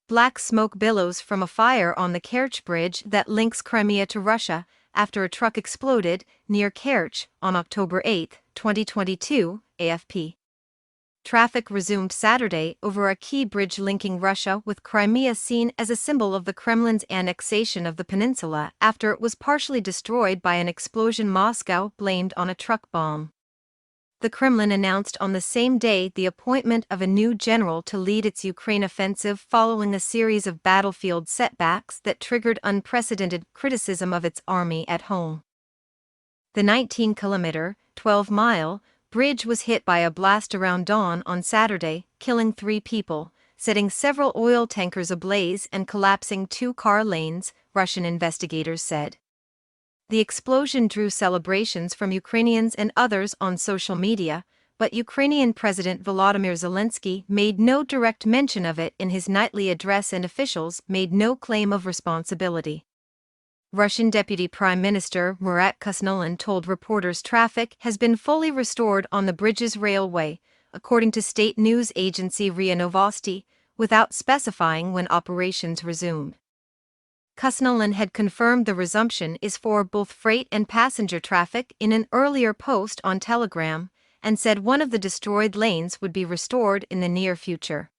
Black smoke billows from a fire on the Kerch bridge that links Crimea to Russia after a truck exploded near Kerch on October 8, 2022, AFP. Traffic resumed Saturday over a key bridge linking Russia with Crimea, seen as a symbol of the Kremlin's annexation of the peninsula after it was partially destroyed by an explosion Moscow blamed on a truck bomb. The Kremlin announced on the same day the appointment of a new general to lead its Ukraine offensive following a series of battlefield setbacks that triggered unprecedented criticism of its army at home. The 19-kilometer, 12-mile, bridge was hit by a blast around dawn on Saturday, killing 3 people, setting several oil tankers ablaze and collapsing 2 car lanes, Russian investigators said. The explosion drew celebrations from Ukrainians and others on social media, but Ukrainian President Vladimir Zelensky made no direct mention of it in his nightly address, and officials made no claim of responsibility. Russian Deputy Prime Minister Murat Kusnulin told reporters traffic has been fully restored on the bridge's railway, according to state news agency RIA Novosti, without specifying when operations resumed. Kusnulin had confirmed the resumption is for both freight and passenger traffic in an earlier post on Telegram, and said one of the destroyed lanes would be restored in the near future.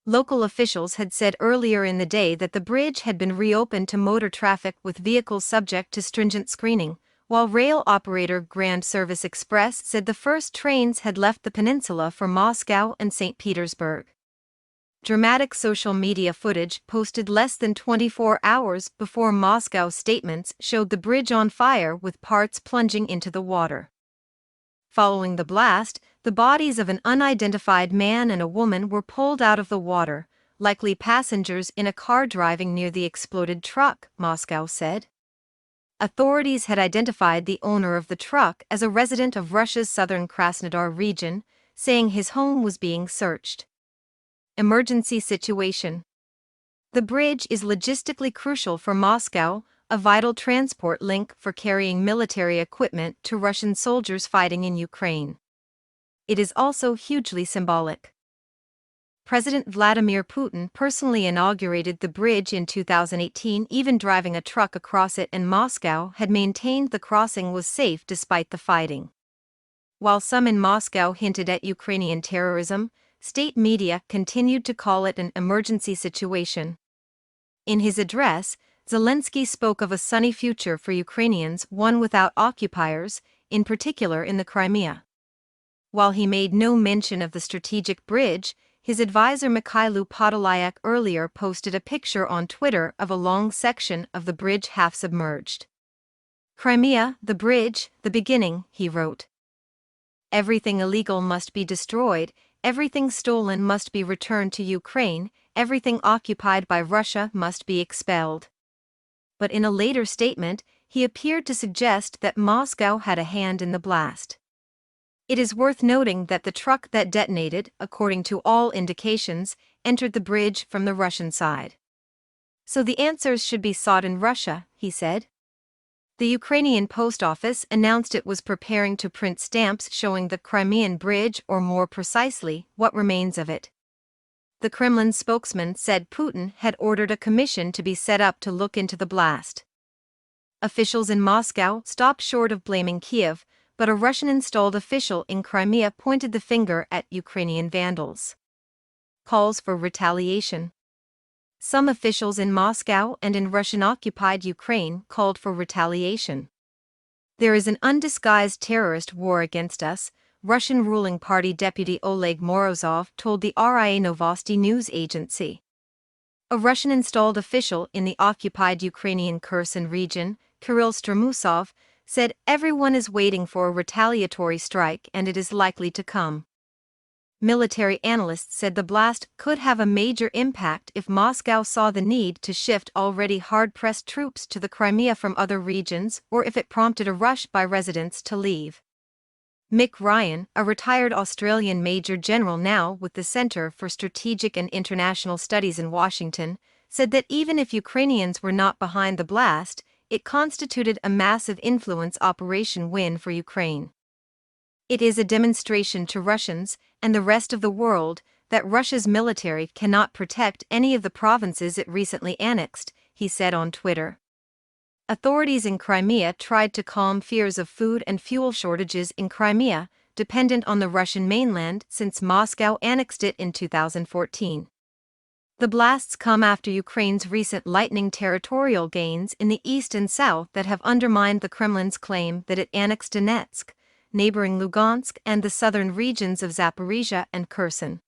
Local officials had said earlier in the day that the bridge had been reopened to motor traffic with vehicles subject to stringent screening, while rail operator Grand Service Express said the first trains had left the peninsula for Moscow and St. Petersburg. Dramatic social media footage posted less than 24 hours before Moscow's statements showed the bridge on fire with parts plunging into the water. Following the blast, the bodies of an unidentified man and a woman were pulled out of the water, likely passengers in a car driving near the exploded truck, Moscow said. Authorities had identified the owner of the truck as a resident of Russia's southern Krasnodar region, saying his home was being searched. Emergency situation. The bridge is logistically crucial for Moscow, a vital transport link for carrying military equipment to Russian soldiers fighting in Ukraine. It is also hugely symbolic. President Vladimir Putin personally inaugurated the bridge in 2018, even driving a truck across it, and Moscow had maintained the crossing was safe despite the fighting. While some in Moscow hinted at Ukrainian terrorism, state media continued to call it an emergency situation. In his address, Zelensky spoke of a sunny future for Ukrainians, one without occupiers, in particular in the Crimea. While he made no mention of the strategic bridge, his advisor Mikhailo Podolyak earlier posted a picture on Twitter of a long section of the bridge half submerged. Crimea, the bridge, the beginning, he wrote. Everything illegal must be destroyed, everything stolen must be returned to Ukraine, everything occupied by Russia must be expelled. But in a later statement, he appeared to suggest that Moscow had a hand in the blast. It is worth noting that the truck that detonated, according to all indications, entered the bridge from the Russian side. So the answers should be sought in Russia, he said. The Ukrainian post office announced it was preparing to print stamps showing the Crimean Bridge, or more precisely, what remains of it. The Kremlin spokesman said Putin had ordered a commission to be set up to look into the blast. Officials in Moscow stopped short of blaming Kyiv, but a Russian-installed official in Crimea pointed the finger at Ukrainian vandals. Calls for retaliation. Some officials in Moscow and in Russian-occupied Ukraine called for retaliation. There is an undisguised terrorist war against us, Russian ruling party deputy Oleg Morozov told the RIA Novosti news agency. A Russian-installed official in the occupied Ukrainian Kherson region, Kirill Stramusov, said everyone is waiting for a retaliatory strike and it is likely to come. Military analysts said the blast could have a major impact if Moscow saw the need to shift already hard-pressed troops to the Crimea from other regions, or if it prompted a rush by residents to leave. Mick Ryan, a retired Australian Major General now with the Centre for Strategic and International Studies in Washington, said that even if Ukrainians were not behind the blast, it constituted a massive influence operation win for Ukraine. It is a demonstration to Russians and the rest of the world that Russia's military cannot protect any of the provinces it recently annexed, he said on Twitter. Authorities in Crimea tried to calm fears of food and fuel shortages in Crimea, dependent on the Russian mainland since Moscow annexed it in 2014. The blasts come after Ukraine's recent lightning territorial gains in the east and south that have undermined the Kremlin's claim that it annexed Donetsk, neighboring Lugansk, and the southern regions of Zaporizhia and Kherson.